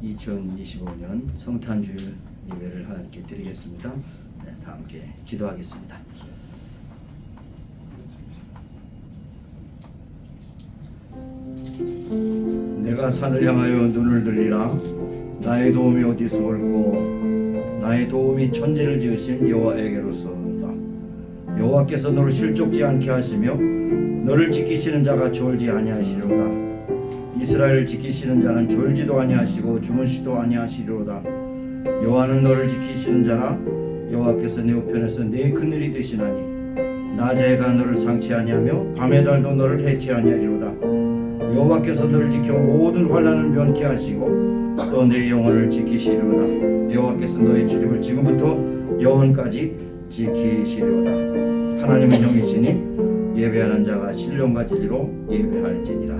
2025년 성탄주일 예배를 하나님께 드리겠습니다. 네, 다 함께 기도하겠습니다. 내가 산을 향하여 눈을 들리라. 나의 도움이 어디서 올고 나의 도움이 천지를 지으신 여호와에게로서 온다. 여호와께서 너를 실족지 않게 하시며 너를 지키시는 자가 졸지 아니하시리로다. 이스라엘을 지키시는 자는 졸지도 아니하시고 주무시도 아니하시리로다. 여호와는 너를 지키시는 자라. 여호와께서 내 우편에서 네 그늘이 되시나니 낮에 해가 너를 상치 아니하며 밤의 달도 너를 해치 아니하리로다. 여호와께서 너를 지켜 모든 환난을 면케 하시고 또 내 영혼을 지키시리로다. 여호와께서 너의 출입을 지금부터 영원까지 지키시리로다. 하나님은 영이시니 예배하는 자가 신령과 진리로 예배할지니라.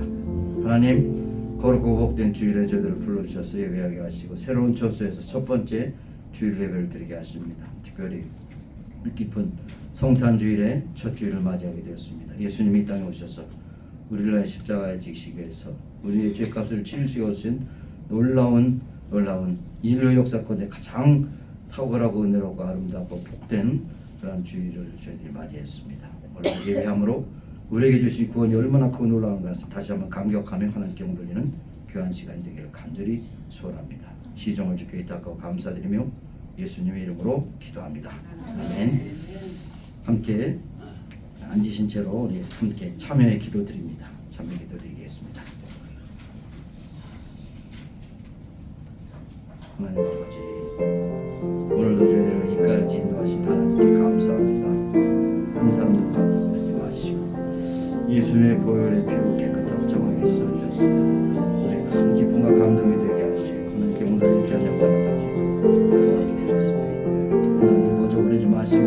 하나님, 거룩고 복된 주일에 저희들을 불러주셔서 예배하게 하시고 새로운 처소에서 첫 번째 주일 예배를 드리게 하십니다. 특별히 뜻깊은 성탄주일에 첫 주일을 맞이하게 되었습니다. 예수님이 이 땅에 오셔서 우리를 위해 십자가에 지시기 위해서 우리의 죄값을 치르시고 오신 놀라운 인류 역사 가운데 가장 탁월하고 은혜롭고 아름답고 복된 그런 주일을 저희들이 맞이했습니다. 오늘 예배함으로 우리에게 주신 구원이 얼마나 크고 놀라운 것을 다시 한번 감격하며 하나님께 영돌리는 귀한 시간이 되기를 간절히 소원합니다. 시종을 주께 있다고 감사드리며 예수님의 이름으로 기도합니다. 아멘. 함께 앉으신 채로 우리 함께 참여의 기도 드립니다. 참여 기도 드리겠습니다. 하나님 아버지, 오늘도 저희를 이까지 인도하신 하나님께 감사합니다. 한 사람도 감사하지 마시고 예수님의 보혈의 피로 깨끗하고 정하게 써주셨습니다. 우리 큰 기쁨과 감동이 되게 하시고 하나님께 오늘 귀한 역사를 주시고 도와주셨습니다. 하나님 거저버리지 마시고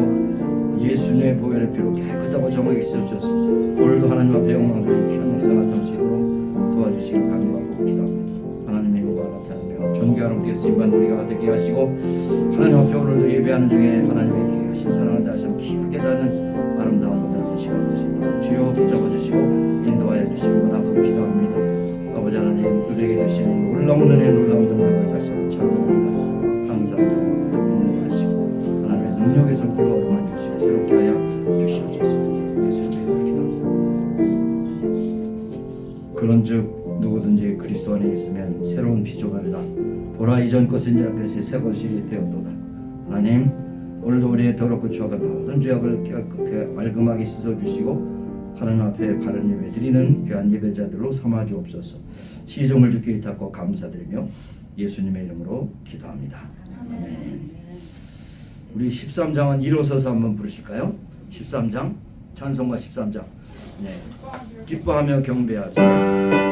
예수님의 보혈의 피로 깨끗하고 정하게 써주셨습니다. 오늘도 하나님 앞에 영광을 드리고 귀한 역사 나타나시도록 도와주시길 간구하고 기도합니다. 하나님의 영광을 나타내며 존귀하게 쓰임받는 우리가 되게 하시고 하나님 앞에 오늘도 예배하는 중에 하나님의 귀하신 사랑을 다시 한번 깊게 닿는 아름다운 오늘 시간 되시도록 주여 붙잡아주시고 인도하여 주시기 원하고 기도합니다. 아버지 하나님, 우리에게 주시는 놀라운 은혜 놀라운 능력을 다시 한번 찬양합니다. 항상 인도하시고 하나님의 능력의 손길로 얼마나 주시고 새롭게 하여 주시옵소서. 예수님의 기도합니다. 그런즉 누구든지 그리스도 안에 있으면 새로운 피조물이라. 보라, 이전 것은 이라 것이 새 것이 되었도다. 하나님, 오늘도 우리의 더럽고 추악한 모든 죄악을 깨끗하게 말끔하게 씻어주시고 하나님 앞에 바른 예배 드리는 귀한 예배자들로 삼아 주옵소서. 시종을 주께 의탁하고 감사드리며 예수님의 이름으로 기도합니다. 아멘. 우리 13장은 일어서서 한번 부르실까요? 13장, 찬송가 13장. 네, 기뻐하며 경배하세요.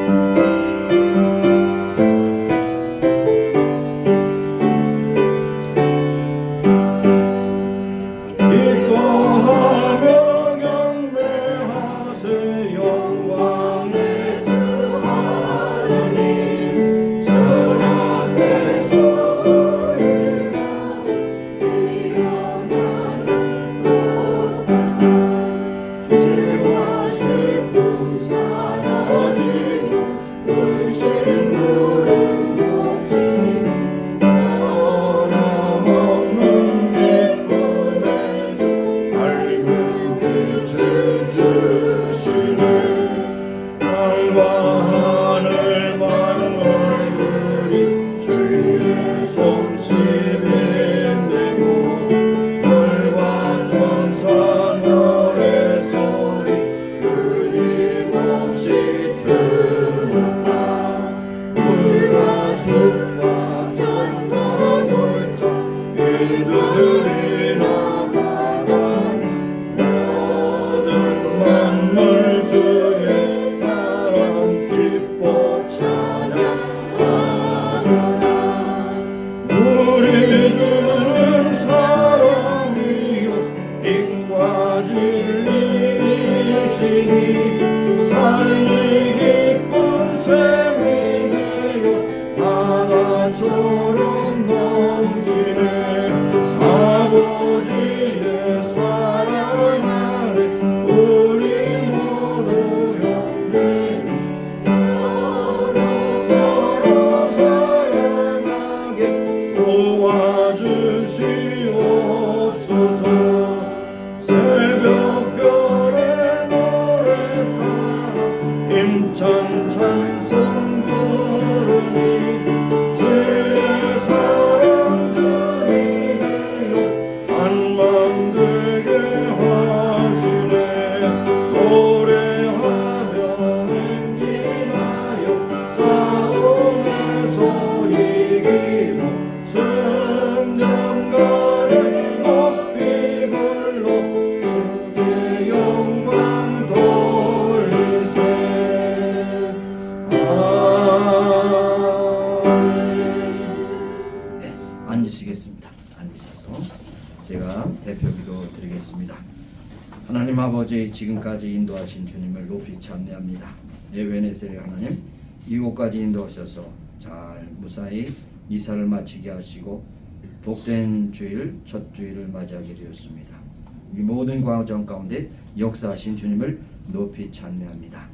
모시겠습니다. 앉으셔서 제가 대표기도 드리겠습니다. 하나님 아버지, 지금까지 인도하신 주님을 높이 찬미합니다. 에베네셀의 하나님, 이곳까지 인도하셔서 잘 무사히 이사를 마치게 하시고 복된 주일, 첫 주일을 맞이하게 되었습니다. 이 모든 과정 가운데 역사하신 주님을 높이 찬미합니다.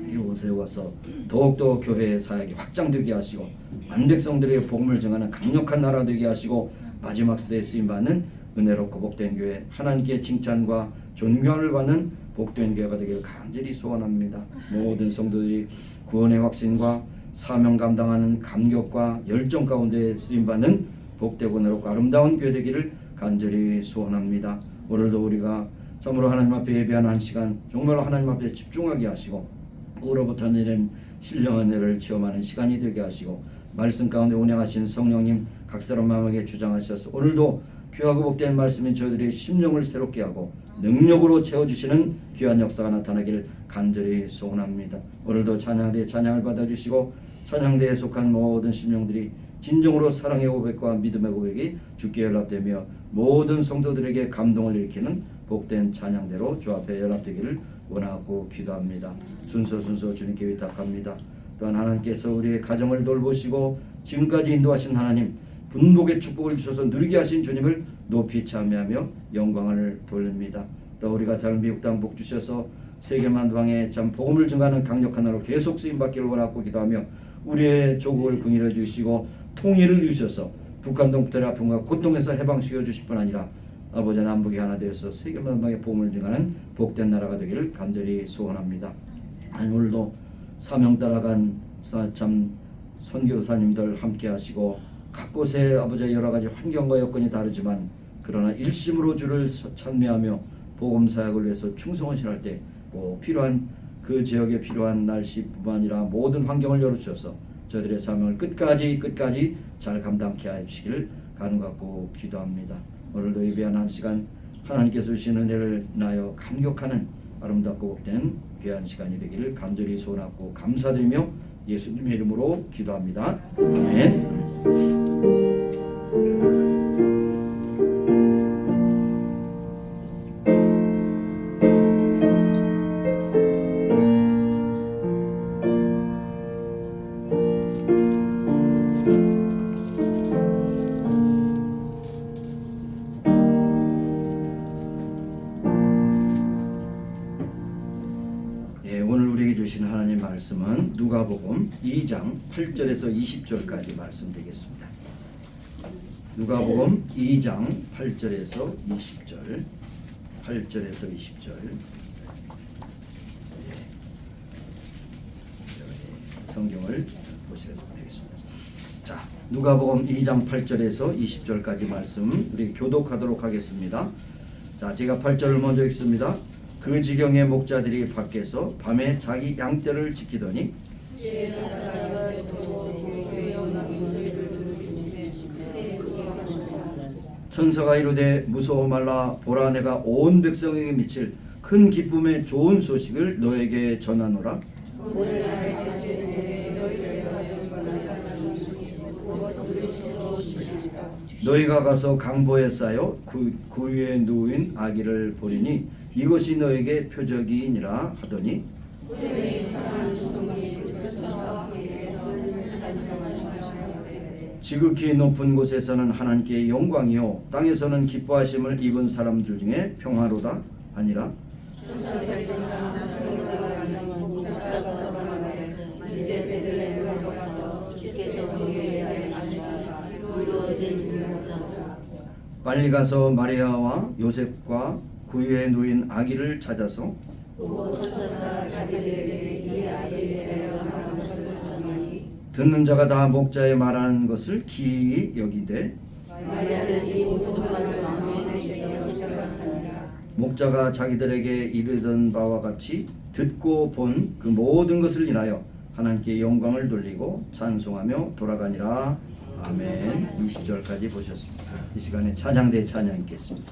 이곳에 와서 더욱더 교회의 사역이 확장되게 하시고 만 백성들의 복음을 증하는 강력한 나라 되게 하시고 마지막 세에 쓰임받는 은혜롭고 복된 교회, 하나님께 칭찬과 존경을 받는 복된 교회가 되기를 간절히 소원합니다. 모든 성도들이 구원의 확신과 사명 감당하는 감격과 열정 가운데 쓰임받는 복되고 은혜롭고 아름다운 교회 되기를 간절히 소원합니다. 오늘도 우리가 참으로 하나님 앞에 예배하는 한 시간 정말로 하나님 앞에 집중하게 하시고 우로부터 내린 신령한 은혜를 체험하는 시간이 되게 하시고 말씀 가운데 운행하신 성령님 각 사람 마음에게 주장하셔서 오늘도 귀하고 복된 말씀이 저희들의 심령을 새롭게 하고 능력으로 채워주시는 귀한 역사가 나타나기를 간절히 소원합니다. 오늘도 찬양대의 찬양을 받아주시고 찬양대에 속한 모든 심령들이 진정으로 사랑의 고백과 믿음의 고백이 주께 연락되며 모든 성도들에게 감동을 일으키는 복된 찬양대로 주 앞에 연락되기를 원하고 기도합니다. 순서 주님께 위탁합니다. 또한 하나님께서 우리의 가정을 돌보시고 지금까지 인도하신 하나님, 분복의 축복을 주셔서 누리게 하신 주님을 높이 찬미하며 영광을 돌립니다. 또 우리가 사는 미국 땅 복 주셔서 세계 만방에 참 복음을 증가하는 강력한 나라로 계속 쓰임받기를 원하고 기도하며 우리의 조국을 긍휼해 주시고 통일을 주셔서 북한 동북아의 아픔과 고통에서 해방시켜 주실 뿐 아니라 아버지 남북이 하나 되어서 세계 만방에 복음을 증가하는 복된 나라가 되기를 간절히 소원합니다. 오늘도 사명 따라간 참 선교사님들 함께 하시고 각 곳에 아버지의 여러 가지 환경과 여건이 다르지만 그러나 일심으로 주를 찬미하며 복음 사역을 위해서 충성하실 때 꼭 필요한 그 지역에 필요한 날씨뿐만 아니라 모든 환경을 열어주셔서 저희들의 사명을 끝까지 잘 감당케 해주시기를 간구하고 기도합니다. 오늘도 예배한 한 시간 하나님께서 주신 은혜를 인하여 감격하는 아름답고 복된 귀한 시간이 되기를 간절히 소원하고 감사드리며 예수님의 이름으로 기도합니다. 아멘. 오늘 우리에게 주신 하나님 말씀은 누가복음 2장 8절에서 20절까지 말씀 되겠습니다. 누가복음 2장 8절에서 20절, 8절에서 20절. 성경을 보시면 되겠습니다. 자, 누가복음 2장 8절에서 20절까지 말씀 우리 교독하도록 하겠습니다. 자, 제가 8절을 먼저 읽습니다. 그 지경의 목자들이 밖에서 밤에 자기 양떼를 지키더니 천사가 이르되 무서워 말라, 보라 내가 온 백성에게 미칠 큰 기쁨의 좋은 소식을 너에게 전하노라. 너희가 가서 강보에 쌓여 그 위에 누인 아기를 보리니 이것이 너에게 표적이니라 하더니 지극히 높은 곳에서는 하나님께 영광이요 땅에서는 기뻐하심을 입은 사람들 중에 평화로다 아니라 빨리 가서 마리아와 요셉과 그 위에 누인 아기를 찾아서 듣는 자가 다 목자의 말하는 것을 기이 여기되 목자가 자기들에게 이르던 바와 같이 듣고 본 그 모든 것을 인하여 하나님께 영광을 돌리고 찬송하며 돌아가니라. 아멘. 20절까지 보셨습니다. 이 시간에 찬양대 찬양 있겠습니다.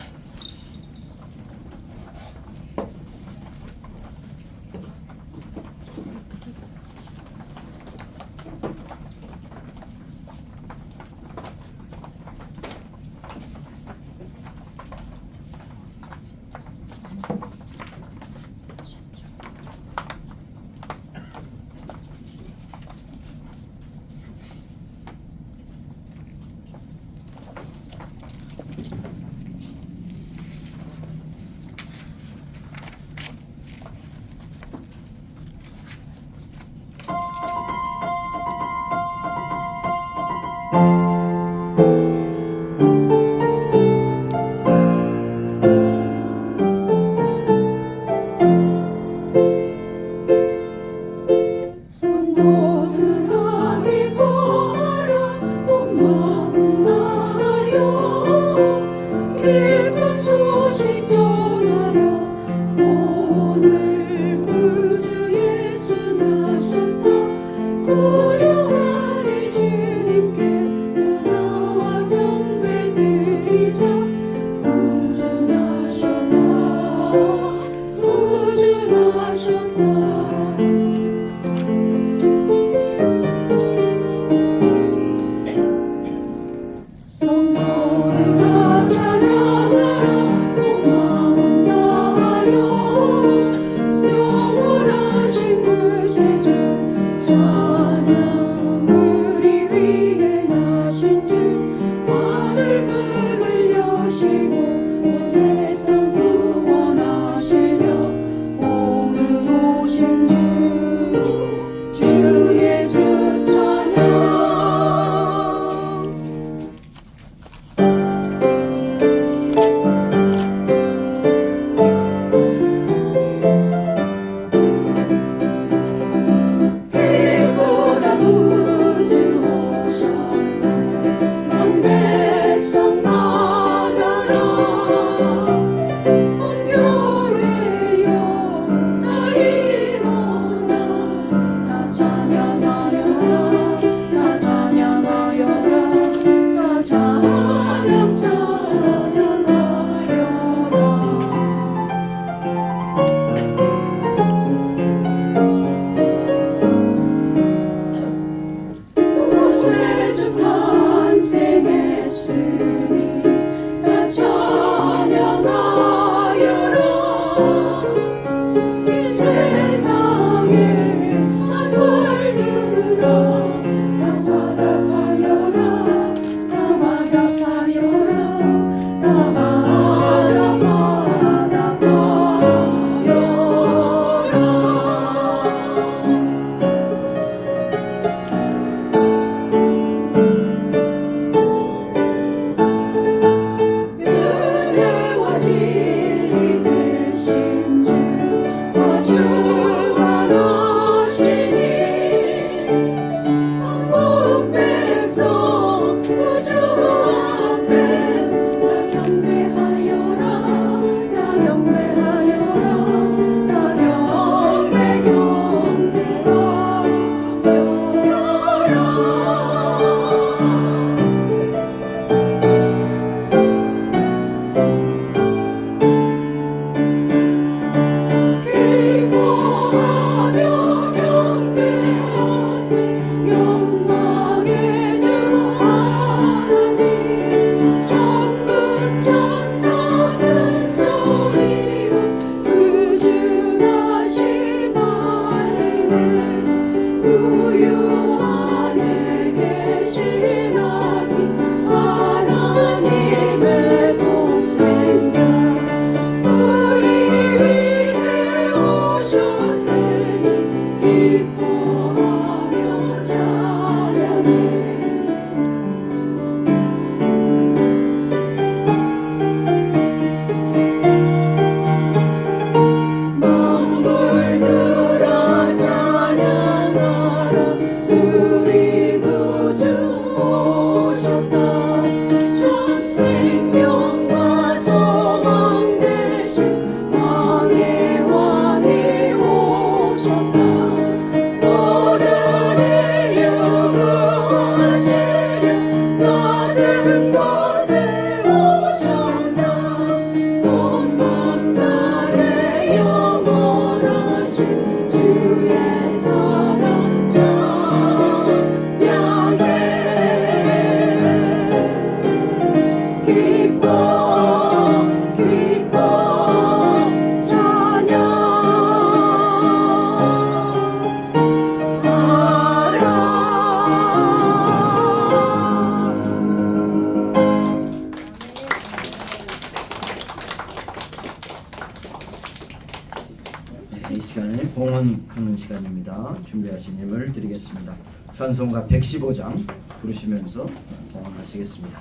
시간입니다. 준비하신 힘을 드리겠습니다. 찬송가 115장 부르시면서 봉헌하시겠습니다.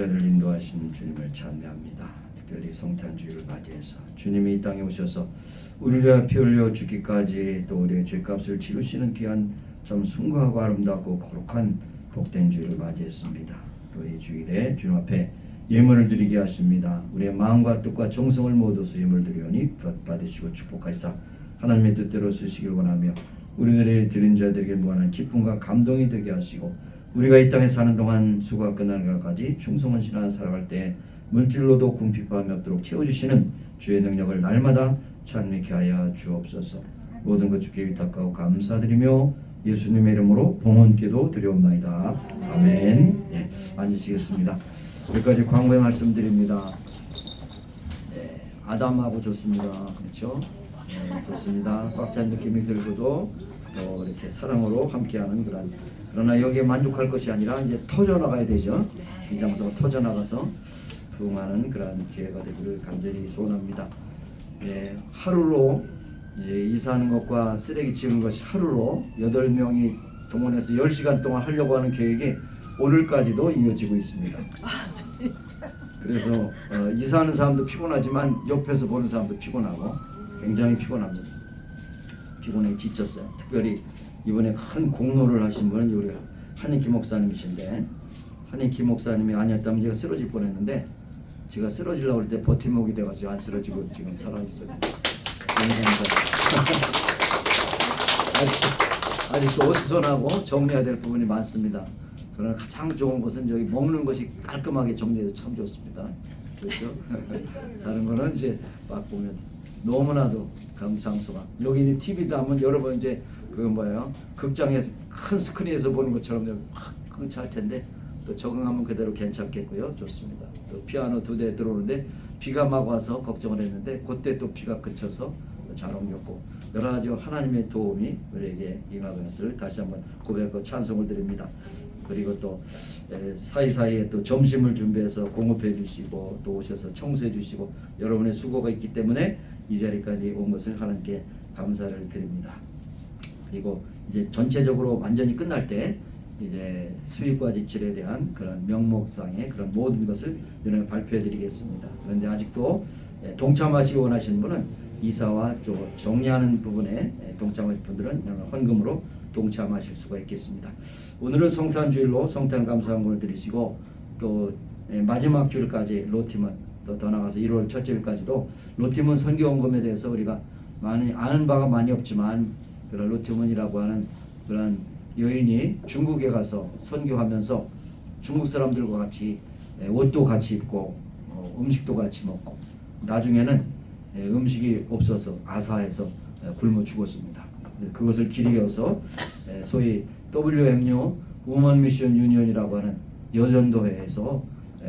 저희를 인도하신 주님을 찬미합니다. 특별히 성탄주의를 맞이해서 주님이 이 땅에 오셔서 우리를 위하여 피 흘려 죽기까지 또 우리의 죄값을 치르시는 귀한 참 숭고하고 아름답고 거룩한 복된 주일을 맞이했습니다. 또 이 주일에 주님 앞에 예물을 드리게 하십니다. 우리의 마음과 뜻과 정성을 모두서 예물 드리오니 받으시고 축복하시사 하나님의 뜻대로 쓰시길 원하며 우리들의 드린 자들에게 무한한 기쁨과 감동이 되게 하시고 우리가 이 땅에 사는 동안 수고가 끝나는 것까지 충성한 신앙을 살아갈 때 물질로도 궁핍함이 없도록 채워주시는 주의 능력을 날마다 찬미케 하여 주옵소서. 모든 것 주께 위탁하고 감사드리며 예수님의 이름으로 봉헌기도 드리옵나이다. 아멘. 네, 앉으시겠습니다. 여기까지 광고의 말씀드립니다. 네, 아담하고 좋습니다. 그렇죠? 네, 좋습니다. 꽉 찬 느낌이 들고도 또 이렇게 사랑으로 함께하는 그러나 여기에 만족할 것이 아니라 이제 터져나가야 되죠. 비장소가 터져나가서 부흥하는 그런 기회가 되기를 간절히 소원합니다. 예, 하루로 이사하는 것과 쓰레기 치우는 것이 하루로 8명이 동원해서 10시간 동안 하려고 하는 계획이 오늘까지도 이어지고 있습니다. 그래서 이사하는 사람도 피곤하지만 옆에서 보는 사람도 피곤하고 굉장히 피곤합니다. 피곤해 지쳤어요. 특별히 이번에 큰 공로를 하신 분은 우리 한익기 목사님이신데, 한익기 목사님이 아니었다면 제가 쓰러질 뻔했는데 제가 쓰러지려고 할 때 버팀목이 돼가지고 안 쓰러지고 지금 살아있어요. 아직도 어수선하고 정리해야 될 부분이 많습니다. 그러나 가장 좋은 것은 저기 먹는 것이 깔끔하게 정리해서 참 좋습니다. 그렇죠? 다른 거는 이제 막 보면 너무나도 감상소가 여기 TV도 한번 여러분 이제 극장에서 큰 스크린에서 보는 것처럼 흥차할 텐데 또 적응하면 그대로 괜찮겠고요. 좋습니다. 또 피아노 2대 들어오는데 비가 막 와서 걱정을 했는데 그때 또 비가 그쳐서 잘 옮겼고 여러 가지 하나님의 도움이 우리에게 임하는 것을 다시 한번 고백하고 찬송을 드립니다. 그리고 또 사이사이에 또 점심을 준비해서 공급해 주시고 또 오셔서 청소해 주시고 여러분의 수고가 있기 때문에 이 자리까지 온 것을 하나님께 감사를 드립니다. 그리고 이제 전체적으로 완전히 끝날 때 이제 수익과 지출에 대한 그런 명목상의 그런 모든 것을 이번에 발표해 드리겠습니다. 그런데 아직도 동참하시기 원하시는 분은 이사와 정리하는 부분에 동참하실 분들은 헌금으로 동참하실 수가 있겠습니다. 오늘은 성탄주일로 성탄 감사헌금을 드리시고 또 마지막 주일까지 로팀은 또 더 나가서 1월 첫째 주일까지도 로팀은 선교헌금에 대해서 우리가 많이 아는 바가 많이 없지만 그런 로티문이라고 하는 그런 여인이 중국에 가서 선교하면서 중국 사람들과 같이 옷도 같이 입고 음식도 같이 먹고 나중에는 음식이 없어서 아사해서 굶어 죽었습니다. 그것을 길이어서 소위 WMU 우먼 미션 유니언이라고 하는 여전도회에서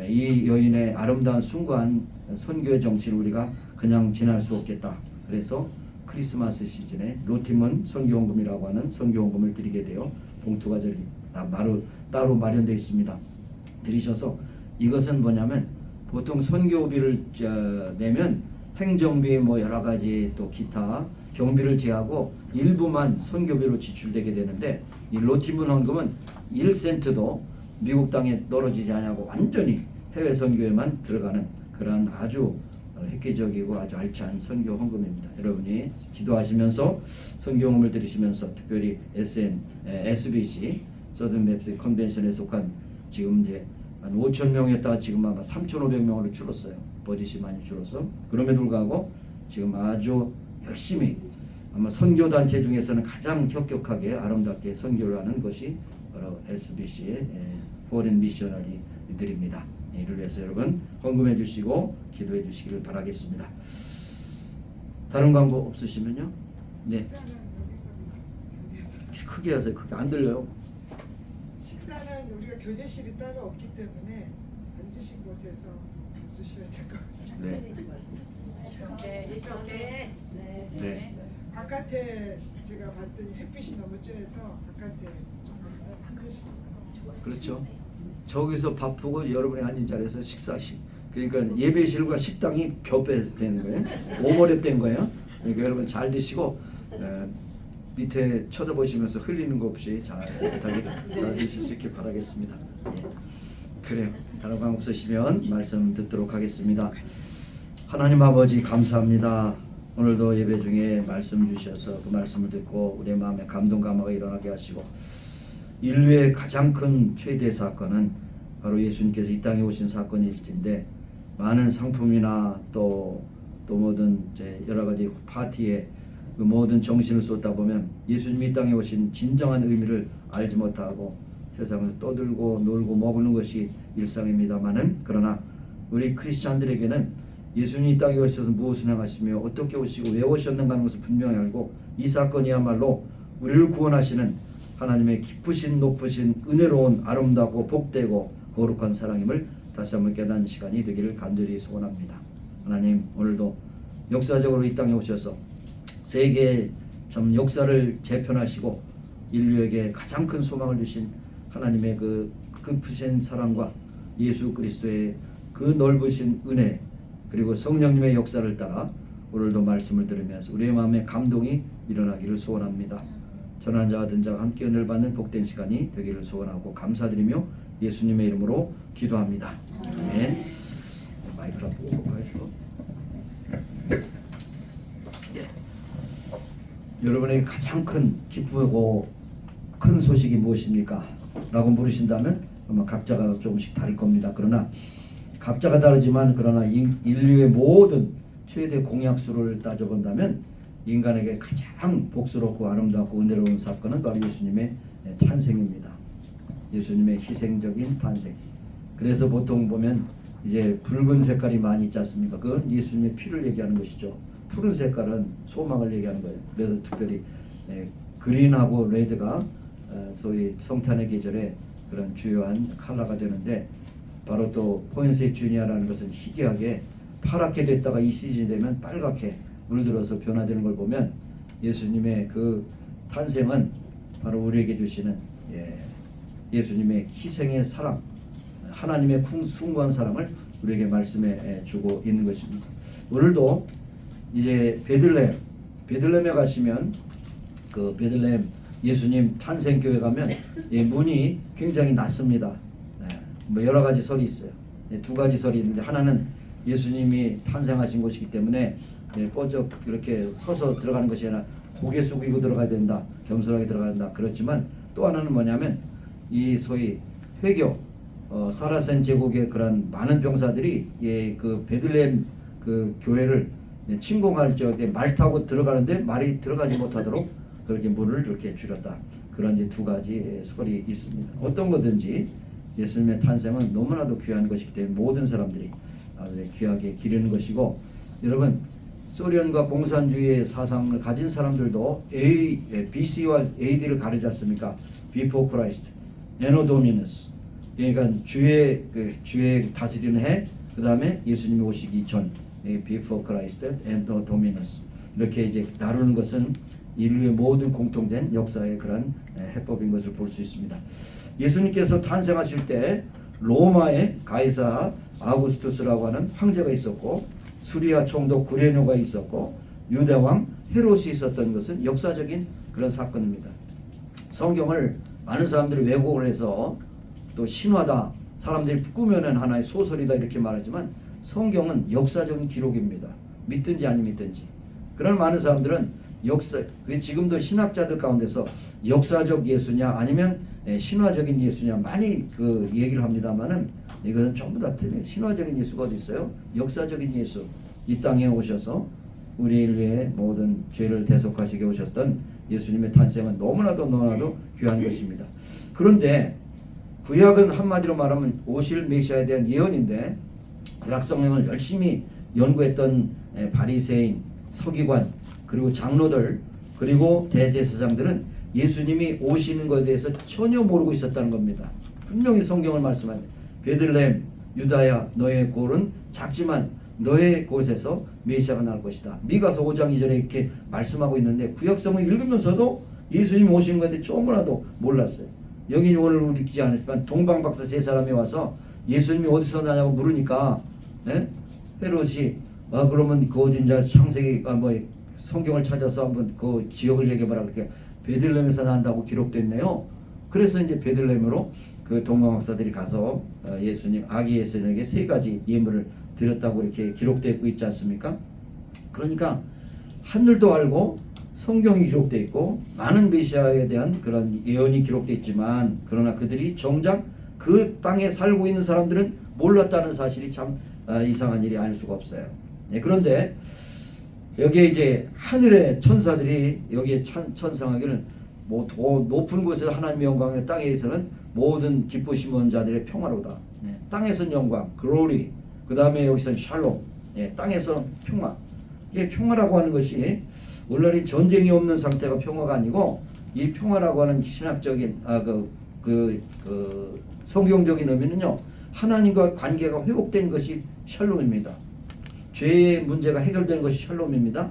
이 여인의 아름다운 숭고한 선교의 정신을 우리가 그냥 지날 수 없겠다. 그래서 크리스마스 시즌에 로티문 선교원금이라고 하는 선교원금을 드리게 되어 봉투가 저기 따로 마련되어 있습니다. 드리셔서 이것은 뭐냐면 보통 선교비를 내면 행정비 뭐 여러 가지 또 기타 경비를 제하고 일부만 선교비로 지출되게 되는데 이 로티문 헌금은 1센트도 미국 땅에 떨어지지 않냐고 완전히 해외 선교에만 들어가는 그런 아주 획기적이고 아주 알찬 선교 헌금입니다. 여러분이 기도하시면서 선교 헌금을 드리시면서 특별히 SBC 서든 맵스 컨벤션에 속한 지금 이제 한 5천 명이었다가 지금 아마 3,500명으로 줄었어요. 버짓이 많이 줄어서. 그럼에도 불구하고 지금 아주 열심히 아마 선교 단체 중에서는 가장 혁혁하게 아름답게 선교를 하는 것이 바로 SBC의 포린 미셔너리들입니다. 이를 위해서 여러분 헌금해 주시고 기도해 주시기를 바라겠습니다. 다른 광고 없으시면요? 네. 식사는 여기서 크게 하세요. 크게 안 들려요. 식사는 우리가 교제실이 따로 없기 때문에 앉으신 곳에서 잡수셔야 될 것 같습니다. 네. 네. 바깥에 제가 봤더니 햇빛이 너무 쬐서 바깥에 조금 힘드실 것 같아요. 그렇죠. 저기서 바쁘고 여러분이 앉은 자리에서 식사식. 그러니까 예배실과 식당이 겹배된 거예요. 오버랩된 거예요. 그러니까 여러분 잘 드시고 밑에 쳐다보시면서 흘리는 거 없이 잘 드실 수 있게 바라겠습니다. 예. 그래요. 다른 거 없으시면 말씀 듣도록 하겠습니다. 하나님 아버지 감사합니다. 오늘도 예배 중에 말씀 주셔서 그 말씀을 듣고 우리의 마음에 감동 감화가 일어나게 하시고 인류의 가장 큰 최대 사건은 바로 예수님께서 이 땅에 오신 사건일진데 많은 상품이나 또 모든 여러 가지 파티에 그 모든 정신을 쏟다 보면 예수님이 이 땅에 오신 진정한 의미를 알지 못하고 세상을 떠들고 놀고 먹는 것이 일상입니다마는 그러나 우리 크리스찬들에게는 예수님이 이 땅에 오셔서 무엇을 행하시며 어떻게 오시고 왜 오셨는가 하는 것을 분명히 알고 이 사건이야말로 우리를 구원하시는 하나님의 깊으신 높으신 은혜로운 아름답고 복되고 거룩한 사랑임을 다시 한번 깨닫는 시간이 되기를 간절히 소원합니다. 하나님 오늘도 역사적으로 이 땅에 오셔서 세계의 참 역사를 재편하시고 인류에게 가장 큰 소망을 주신 하나님의 그 깊으신 사랑과 예수 그리스도의 그 넓으신 은혜 그리고 성령님의 역사를 따라 오늘도 말씀을 들으면서 우리의 마음에 감동이 일어나기를 소원합니다. 전한 자와 든 자와 함께 은혜를 받는 복된 시간이 되기를 소원하고 감사드리며 예수님의 이름으로 기도합니다. 아멘. 마이크를 보고 볼까요? 여러분에게 가장 큰 기쁘고 큰 소식이 무엇입니까? 라고 물으신다면 아마 각자가 조금씩 다를 겁니다. 그러나 각자가 다르지만 그러나 인류의 모든 최대 공약수를 따져본다면 인간에게 가장 복스럽고 아름답고 은혜로운 사건은 바로 예수님의 탄생입니다. 예수님의 희생적인 탄생. 그래서 보통 보면 이제 붉은 색깔이 많이 있지 않습니까? 그건 예수님의 피를 얘기하는 것이죠. 푸른 색깔은 소망을 얘기하는 거예요. 그래서 특별히 그린하고 레드가 소위 성탄의 계절에 그런 주요한 컬러가 되는데 바로 또 포인셋 주니아라는 것은 희귀하게 파랗게 됐다가 이 시즌이 되면 빨갛게 물들어서 변화되는 걸 보면 예수님의 그 탄생은 바로 우리에게 주시는 예수님의 희생의 사랑, 하나님의 숭고한 사랑을 우리에게 말씀해 주고 있는 것입니다. 오늘도 이제 베들레헴에 가시면 그 베들레헴 예수님 탄생교회 가면 문이 굉장히 낮습니다. 뭐 여러 가지 설이 있어요. 두 가지 설이 있는데 하나는 예수님이 탄생하신 곳이기 때문에 뻗쩍 이렇게 서서 들어가는 것이 아니라 고개 숙이고 들어가야 된다. 겸손하게 들어가야 된다. 그렇지만 또 하나는 뭐냐면 이 소위 회교 사라센 제국의 그런 많은 병사들이 그 베들레헴 그 교회를 침공할 적에 말 타고 들어가는데 말이 들어가지 못하도록 그렇게 문을 이렇게 줄였다. 그런 이제 두 가지 설이 있습니다. 어떤 거든지 예수님의 탄생은 너무나도 귀한 것이기 때문에 모든 사람들이 아주 귀하게 기리는 것이고, 여러분 소련과 공산주의의 사상을 가진 사람들도 BC와 AD를 가르지 않습니까? Before Christ, Anno Dominus. 그러니까 주의 다스리는 해, 그 다음에 예수님이 오시기 전, Before Christ, Anno Dominus. 이렇게 이제 다루는 것은 인류의 모든 공통된 역사의 그런 해법인 것을 볼 수 있습니다. 예수님께서 탄생하실 때 로마의 가이사 아우구스투스라고 하는 황제가 있었고, 수리아 총독 구레뇨가 있었고, 유대왕 헤롯이 있었던 것은 역사적인 그런 사건입니다. 성경을 많은 사람들이 왜곡을 해서 또 신화다, 사람들이 꾸며낸 하나의 소설이다 이렇게 말하지만 성경은 역사적인 기록입니다. 믿든지 아니 믿든지. 그런 많은 사람들은 지금도 신학자들 가운데서 역사적 예수냐 아니면 신화적인 예수냐 많이 그 얘기를 합니다만은 이것은 전부 다 틀려요. 신화적인 예수가 어디 있어요? 역사적인 예수. 이 땅에 오셔서 우리 인류의 모든 죄를 대속하시게 오셨던 예수님의 탄생은 너무나도 귀한 것입니다. 그런데 구약은 한마디로 말하면 오실 메시아에 대한 예언인데, 구약 성경을 열심히 연구했던 바리새인, 서기관, 그리고 장로들, 그리고 대제사장들은 예수님이 오시는 것에 대해서 전혀 모르고 있었다는 겁니다. 분명히 성경을 말씀합니다. 베들레헴 유다야, 너의 골은 작지만 너의 곳에서 메시아가 날 것이다. 미가서 5장 2절에 이렇게 말씀하고 있는데, 구약성을 읽으면서도 예수님 오시는 것에 조금이라도 몰랐어요. 여기 오늘 우리 읽지 않았지만 동방박사 세 사람이 와서 예수님이 어디서 나냐고 물으니까 헤롯이 그러면 그 어딘지 창세기 성경을 찾아서 한번 그 지역을 얘기해봐라. 그렇게 베들레헴에서 난다고 기록됐네요. 그래서 이제 베들레헴으로 그 동방박사들이 가서 예수님, 아기 예수님에게 세 가지 예물을 드렸다고 이렇게 기록되어 있지 않습니까? 그러니까 하늘도 알고 성경이 기록되어 있고 많은 메시아에 대한 그런 예언이 기록되어 있지만, 그러나 그들이 정작 그 땅에 살고 있는 사람들은 몰랐다는 사실이 참 이상한 일이 아닐 수가 없어요. 그런데 여기에 이제 하늘의 천사들이 여기에 천상하기를 더 높은 곳에서 하나님의 영광의 땅에서는 모든 기쁘심은 자들의 평화로다. 땅에서는 영광, 글로리, 그 다음에 여기서는 샬롬, 땅에서 평화. 이게 평화라고 하는 것이 오늘날이 전쟁이 없는 상태가 평화가 아니고, 이 평화라고 하는 신학적인 성경적인 의미는요, 하나님과 관계가 회복된 것이 샬롬입니다. 죄의 문제가 해결된 것이 샬롬입니다.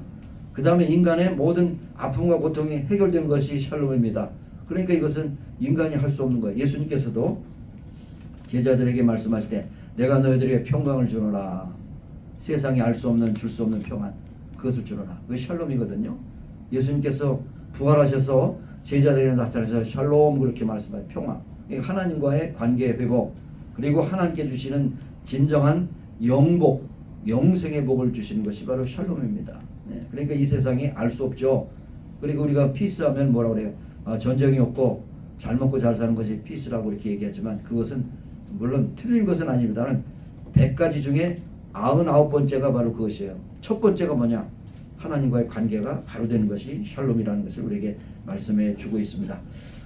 그 다음에 인간의 모든 아픔과 고통이 해결된 것이 샬롬입니다. 그러니까 이것은 인간이 할 수 없는 거예요. 예수님께서도 제자들에게 말씀하실 때 내가 너희들에게 평강을 주노라. 세상이 알 수 없는, 줄 수 없는 평안, 그것을 주노라. 그게 샬롬이거든요. 예수님께서 부활하셔서 제자들에게 나타나셔서 샬롬 그렇게 말씀하세요. 평화. 하나님과의 관계 회복, 그리고 하나님께 주시는 진정한 영복, 영생의 복을 주시는 것이 바로 샬롬입니다. 그러니까 이 세상이 알 수 없죠. 그리고 우리가 피스하면 뭐라고 그래요? 전쟁이 없고 잘 먹고 잘 사는 것이 피스라고 이렇게 얘기하지만, 그것은 물론 틀린 것은 아닙니다는 100가지 중에 99번째가 바로 그것이에요. 첫 번째가 뭐냐? 하나님과의 관계가 바로 되는 것이 샬롬이라는 것을 우리에게 말씀해 주고 있습니다.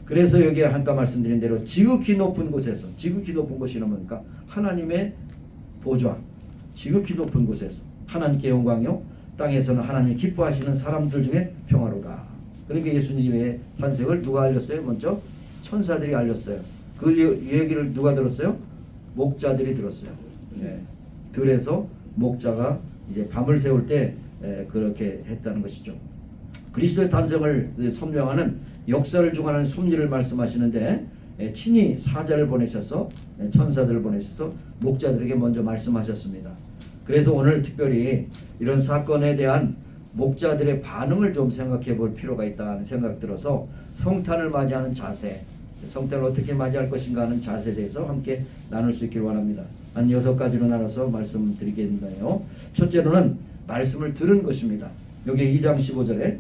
그래서 여기에 한가 말씀드린 대로 지극히 높은 곳에서, 지극히 높은 곳이란 뭡니까? 하나님의 보좌, 지극히 높은 곳에서 하나님께 영광이요, 땅에서는 하나님 기뻐하시는 사람들 중에 평화로다. 그러니까 예수님의 탄생을 누가 알렸어요? 먼저 천사들이 알렸어요. 그 얘기를 누가 들었어요? 목자들이 들었어요. 들에서 목자가 이제 밤을 새울 때 그렇게 했다는 것이죠. 그리스도의 탄생을 선명하는 역사를 중하는 섭리를 말씀하시는데, 친히 사자를 보내셔서, 천사들을 보내셔서 목자들에게 먼저 말씀하셨습니다. 그래서 오늘 특별히 이런 사건에 대한 목자들의 반응을 좀 생각해 볼 필요가 있다는 생각 들어서 성탄을 맞이하는 자세, 성탄을 어떻게 맞이할 것인가 하는 자세에 대해서 함께 나눌 수 있기를 원합니다. 한 6가지로 나눠서 말씀드리겠는데요. 첫째로는 말씀을 들은 것입니다. 여기 2장 15절에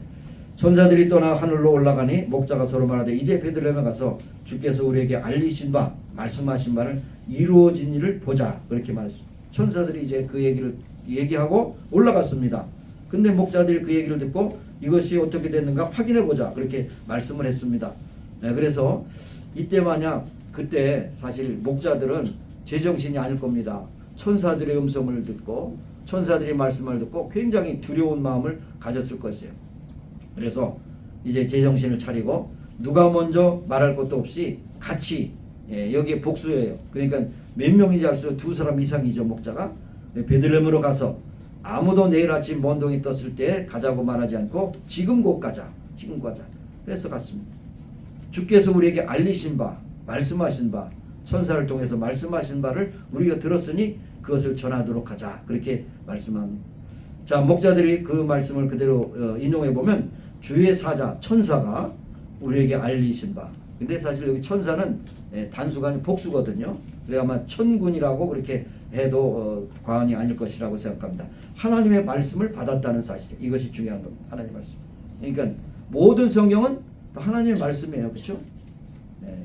천사들이 떠나 하늘로 올라가니 목자가 서로 말하되 이제 베들레헴에 가서 주께서 우리에게 알리신 바, 말씀하신 바를 이루어진 일을 보자, 그렇게 말했습니다. 천사들이 이제 그 얘기를 얘기하고 올라갔습니다. 근데 목자들이 그 얘기를 듣고 이것이 어떻게 됐는가 확인해 보자, 그렇게 말씀을 했습니다. 그래서 이때 만약 그때 사실 목자들은 제정신이 아닐 겁니다. 천사들의 음성을 듣고 천사들의 말씀을 듣고 굉장히 두려운 마음을 가졌을 것이에요. 그래서 이제 제정신을 차리고 누가 먼저 말할 것도 없이 같이 여기에 복수예요. 그러니까 몇 명인지 알 수 두 사람 이상이죠. 목자가 베들레헴으로 가서 아무도 내일 아침 먼동이 떴을 때 가자고 말하지 않고 지금 곧 가자. 지금 가자. 그래서 갔습니다. 주께서 우리에게 알리신 바 말씀하신 바 천사를 통해서 말씀하신 바를 우리가 들었으니 그것을 전하도록 하자. 그렇게 말씀합니다. 자, 목자들이 그 말씀을 그대로 인용해 보면 주의 사자 천사가 우리에게 알리신 바. 근데 사실 여기 천사는 단수가 아닌 복수거든요. 그래 아마 천군이라고 그렇게 해도 과언이 아닐 것이라고 생각합니다. 하나님의 말씀을 받았다는 사실, 이것이 중요한 겁니다. 하나님의 말씀. 그러니까 모든 성경은 하나님의 말씀이에요. 그렇죠?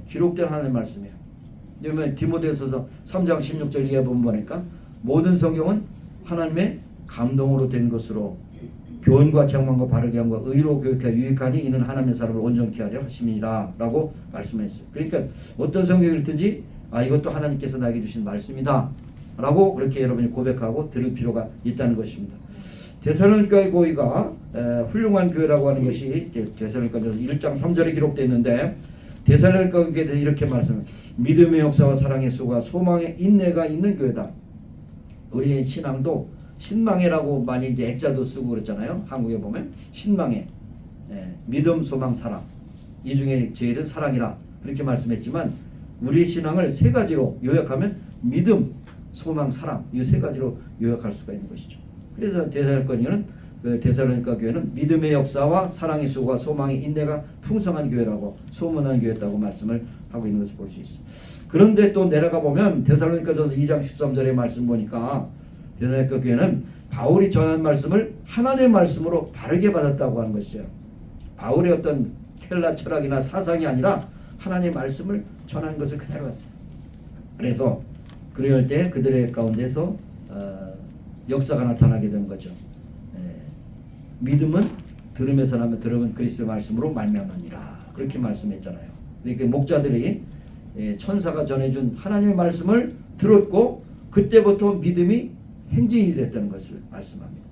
기록된 하나님의 말씀이에요. 왜냐면 디모데후서 3장 16절 이해 보면 보니까 모든 성경은 하나님의 감동으로 된 것으로 교훈과 책망과 바르게 함과 의로 교육하여 유익하니 이는 하나님의 사람을 온전케 하려 하심이라 라고 말씀했어요. 그러니까 어떤 성경을 읽든지 이것도 하나님께서 나에게 주신 말씀이다 라고 그렇게 여러분이 고백하고 들을 필요가 있다는 것입니다. 데살로니가 교회가 훌륭한 교회라고 하는 것이 데살로니가서 1장 3절에 기록되어 있는데 데살로니가 교회에 대해서 이렇게 말씀합니다. 믿음의 역사와 사랑의 수고와 소망의 인내가 있는 교회다. 우리의 신앙도 신망회라고 많이 이제 액자도 쓰고 그랬잖아요. 한국에 보면 신망회, 믿음, 소망, 사랑. 이 중에 제일은 사랑이라 그렇게 말씀했지만 우리 신앙을 세 가지로 요약하면 믿음, 소망, 사랑 이 세 가지로 요약할 수가 있는 것이죠. 그래서 데살로니가 교회는 믿음의 역사와 사랑의 수고와 소망의 인내가 풍성한 교회라고 소문난 교회였다고 말씀을 하고 있는 것을 볼 수 있습니다. 그런데 또 내려가 보면 데살로니가전서 2장 13절의 말씀 보니까 데살로니가 교회는 바울이 전한 말씀을 하나님의 말씀으로 바르게 받았다고 하는 것이에요. 바울의 어떤 켈라 철학이나 사상이 아니라 하나님의 말씀을 전하는 것을 그대로 했어요. 그래서 그럴 때 그들의 가운데서 역사가 나타나게 된 거죠. 믿음은 들음에서 나면 들음은 그리스도의 말씀으로 말미암으니라 그렇게 말씀했잖아요. 그러니까 목자들이 천사가 전해준 하나님의 말씀을 들었고 그때부터 믿음이 행진이 됐다는 것을 말씀합니다.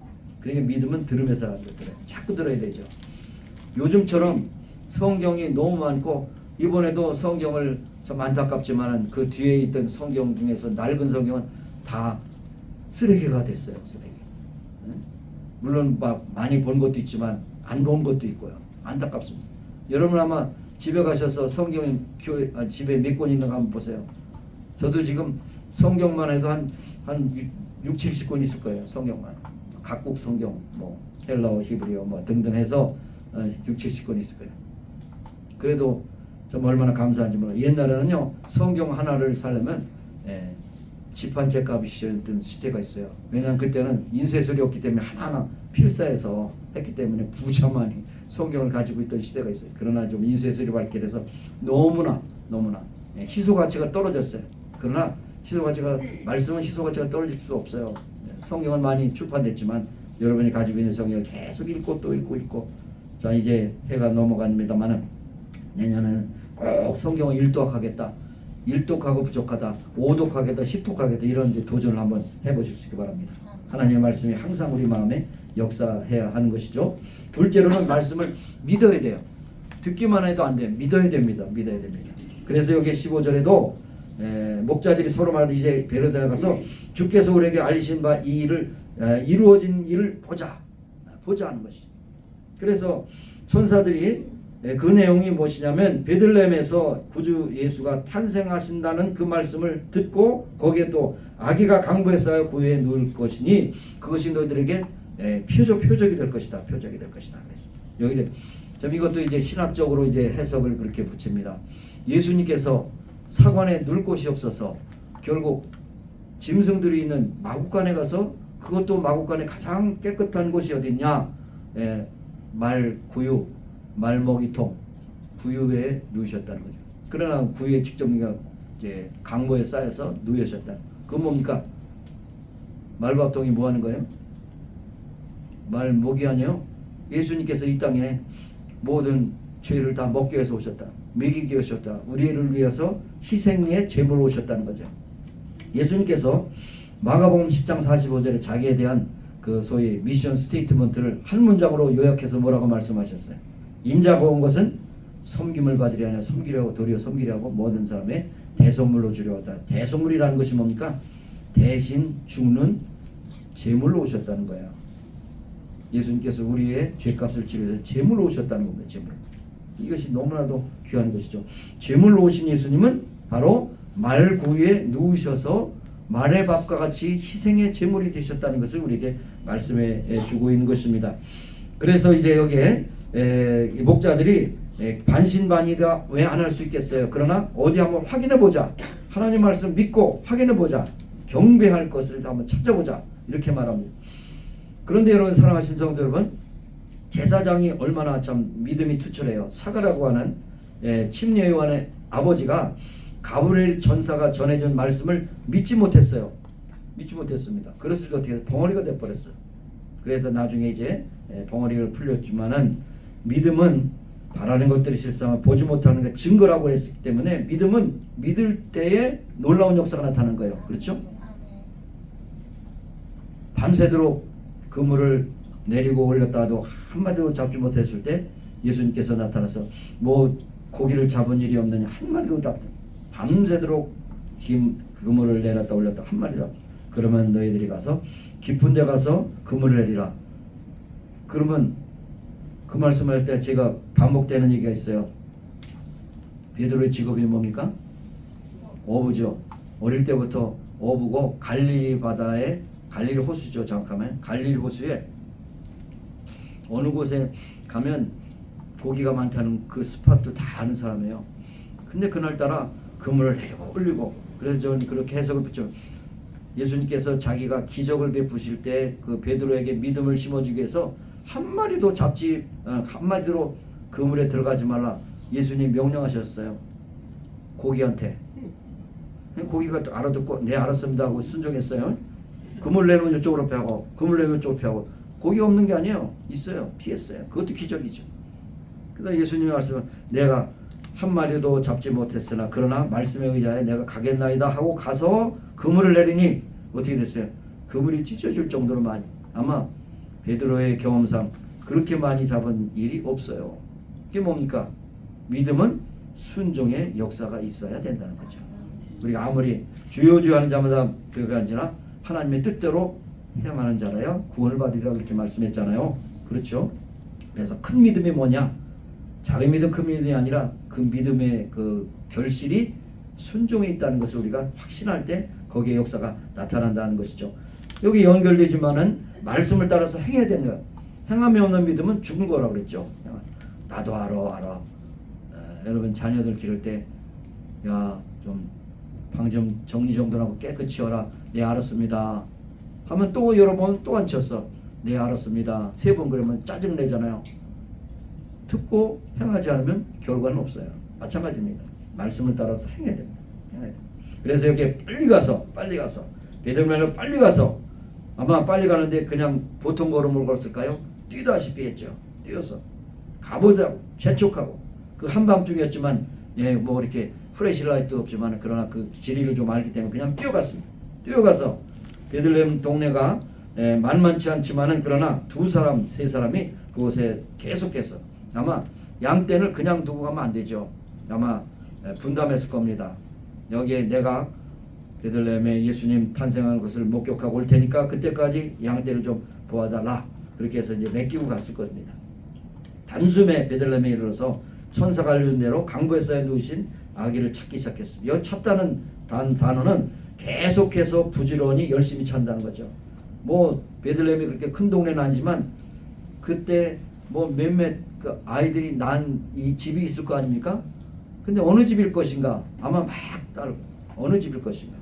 그러니까 믿음은 들음에서 나는 것들을 자꾸 들어야 되죠. 요즘처럼 성경이 너무 많고 이번에도 성경을 참 안타깝지만 그 뒤에 있던 성경 중에서 낡은 성경은 다 쓰레기가 됐어요. 쓰레기. 물론 많이 본 것도 있지만 안 본 것도 있고요. 안타깝습니다. 여러분 아마 집에 가셔서 성경 집에 몇 권 있는가 한번 보세요. 저도 지금 성경만 해도 한 6, 70권 있을 거예요. 성경만. 각국 성경 뭐 헬라어, 히브리어 뭐 등등 해서 6, 70권 있을 거예요. 그래도 좀 얼마나 감사한지 몰라요. 옛날에는요 성경 하나를 사려면 지판제 값이 시켰던 시대가 있어요. 왜냐하면 그때는 인쇄술이 없기 때문에 하나하나 필사해서 했기 때문에 부자만이 성경을 가지고 있던 시대가 있어요. 그러나 좀 인쇄술이 발달해서 너무나 희소 가치가 떨어졌어요. 그러나 희소 가치가 말씀은 희소 가치가 떨어질 수 없어요. 성경은 많이 출판됐지만 여러분이 가지고 있는 성경을 계속 읽고 또 읽고 자 이제 해가 넘어갑니다만은 내년에는 꼭 성경을 일독하겠다. 일독하고 부족하다. 5독하겠다. 10독하겠다. 이런 이제 도전을 한번 해보실 수 있기 바랍니다. 하나님의 말씀이 항상 우리 마음에 역사해야 하는 것이죠. 둘째로는 말씀을 믿어야 돼요. 듣기만 해도 안 돼요. 믿어야 됩니다. 그래서 여기 15절에도 목자들이 서로 말하는데 이제 베르사에 가서 주께서 우리에게 알리신 바 이 일을 이루어진 일을 보자 하는 것이죠. 그래서 천사들이 그 내용이 무엇이냐면 베들레헴에서 구주 예수가 탄생하신다는 그 말씀을 듣고 거기에 또 아기가 강보에 쌓여 구유에 누울 것이니 그것이 너희들에게 표적이 될 것이다. 그래서 여기 좀 이것도 이제 신학적으로 이제 해석을 그렇게 붙입니다. 예수님께서 사관에 누울 곳이 없어서 결국 짐승들이 있는 마구간에 가서 그것도 마구간에 가장 깨끗한 곳이 어딨냐? 말구유, 말먹이통, 구유에 누우셨다는 거죠. 그러나 구유에 직접 이제 강모에 쌓여서 누우셨다. 그건 뭡니까? 말밥통이 뭐 하는 거예요? 말먹이 아니에요? 예수님께서 이 땅에 모든 죄를 다 먹기 위해서 오셨다. 먹이기 오셨다. 우리를 위해서 희생의 제물로 오셨다는 거죠. 예수님께서 마가복음 10장 45절에 자기에 대한 그 소위 미션 스테이트먼트를 한 문장으로 요약해서 뭐라고 말씀하셨어요? 인자가 온 것은 섬김을 받으려 하냐 섬기려고 도리어 섬기려 하고 모든 사람의 대속물로 주려 하다. 대속물이라는 것이 뭡니까? 대신 죽는 제물로 오셨다는 거야. 예수님께서 우리의 죄값을 치료해서 제물로 오셨다는 겁니다. 제물. 이것이 너무나도 귀한 것이죠. 제물로 오신 예수님은 바로 말 구유에 누우셔서 말의 밥과 같이 희생의 제물이 되셨다는 것을 우리에게 말씀해 주고 있는 것입니다. 그래서 이제 여기에 목자들이 반신반의가 왜 안 할 수 있겠어요? 그러나 어디 한번 확인해 보자. 하나님 말씀 믿고 확인해 보자. 경배할 것을 한번 찾아보자. 이렇게 말합니다. 그런데 여러분, 사랑하신 성도 여러분, 제사장이 얼마나 참 믿음이 투철해요. 사가라고 하는 침례 요한의 아버지가 가브리엘 전사가 전해준 말씀을 믿지 못했어요. 믿지 못했습니다. 그랬을 때 어떻게 벙어리가 돼버렸어요. 그래서 나중에 이제 벙어리를 풀렸지만은, 믿음은 바라는 것들이 실상 보지 못하는 게 증거라고 했기 때문에 믿음은 믿을 때에 놀라운 역사가 나타나는 거예요. 그렇죠? 밤새도록 그물을 내리고 올렸다가도 한마디도 잡지 못했을 때 예수님께서 나타나서 뭐 고기를 잡은 일이 없느냐, 한마디도 잡지. 밤새도록 그물을 내렸다 올렸다 한마디도. 그러면 너희들이 가서 깊은 데 가서 그물을 내리라. 그러면 그 말씀할 때 제가 반복되는 얘기가 있어요. 베드로의 직업이 뭡니까? 어부죠. 어릴 때부터 어부고, 갈릴리 바다에, 갈릴리 호수죠, 정확하면 갈릴리 호수에 어느 곳에 가면 고기가 많다는 그 스팟도 다 아는 사람이에요. 근데 그날따라 그물을 내리고 올리고, 그래서 저는 그렇게 해석을 붙여. 예수님께서 자기가 기적을 베푸실 때 그 베드로에게 믿음을 심어주기 위해서 한마디도 잡지, 한마디로 그물에 들어가지 말라 예수님 명령하셨어요. 고기한테. 고기가 알아듣고 네 알았습니다 하고 순종했어요. 그물 내면 이쪽으로 피하고, 그물 내면 이쪽으로 피하고. 고기가 없는 게 아니에요. 있어요. 피했어요. 그것도 기적이죠. 그러다 예수님이 말씀은 내가 한 마리도 잡지 못했으나 그러나 말씀에 의지하여 내가 가겠나이다 하고 가서 그물을 내리니 어떻게 됐어요? 그물이 찢어질 정도로 많이. 아마 베드로의 경험상 그렇게 많이 잡은 일이 없어요. 이게 뭡니까? 믿음은 순종의 역사가 있어야 된다는 거죠. 우리가 아무리 주여 주여 하는 자마다 그가 아니라 하나님의 뜻대로 행하는 자라야 구원을 받으리라 그렇게 말씀했잖아요. 그렇죠? 그래서 큰 믿음이 뭐냐? 작은 믿음, 큰 믿음이 아니라 그 믿음의 그 결실이 순종에 있다는 것을 우리가 확신할 때 거기에 역사가 나타난다는 것이죠. 여기 연결되지만은 말씀을 따라서 행해야 되는 거예요. 행함이 없는 믿음은 죽은 거라고 그랬죠. 나도 알아. 여러분 자녀들 기를 때 야, 좀 방 좀 정리정돈하고 깨끗이 해라. 네 알았습니다. 하면 또 여러 번 또 안 쳤어. 네 알았습니다. 3번 그러면 짜증내잖아요. 듣고 행하지 않으면 결과는 없어요. 마찬가지입니다. 말씀을 따라서 행해야 됩니다. 그래서 여기 빨리 가서 베들레헴에 빨리 가서, 아마 빨리 가는데 그냥 보통 걸음을 걸었을까요? 뛰다시피 했죠. 뛰어서 가보자고 재촉하고, 그 한밤중이었지만 뭐 이렇게 프레시라이트 없지만 그러나 그 지리를 좀 알기 때문에 그냥 뛰어갔습니다. 뛰어가서 베들레헴 동네가 만만치 않지만은 그러나 2사람 3사람이 그곳에 계속해서, 아마 양떼를 그냥 두고 가면 안 되죠. 아마 분담했을 겁니다. 여기에 내가 베들레헴에 예수님 탄생한 것을 목격하고 올 테니까 그때까지 양떼를 좀 보아달라. 그렇게 해서 이제 맡기고 갔을 겁니다. 단숨에 베들레헴에 이르러서 천사가 알려준 대로 강보에서 누우신 아기를 찾기 시작했습니다. 여기 찾다는 단어는 계속해서 부지런히 열심히 찾는다는 거죠. 뭐 베들레헴이 그렇게 큰 동네는 아니지만 그때 뭐 몇몇 그 아이들이 난 이 집이 있을 거 아닙니까? 근데 어느 집일 것인가? 아마 막 따르고 어느 집일 것인가?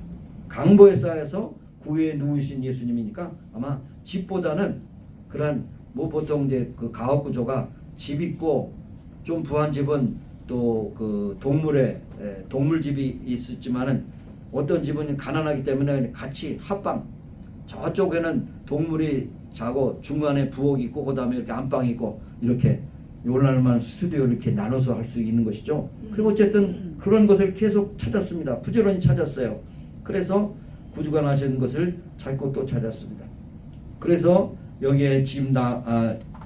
강보에 쌓여서 구유에 누우신 예수님이니까 아마 집보다는 그런 뭐 보통 이제 그 가옥 구조가 집 있고 좀 부한 집은 또 그 동물집이 있었지만은 어떤 집은 가난하기 때문에 같이 합방, 저쪽에는 동물이 자고 중간에 부엌이 있고 그다음에 이렇게 안방이 있고 이렇게 올라만 스튜디오 이렇게 나눠서 할 수 있는 것이죠. 그리고 어쨌든 그런 것을 계속 찾았습니다. 부지런히 찾았어요. 그래서 구주가 나신 것을 찾고 또 찾았습니다. 그래서 여기에 지금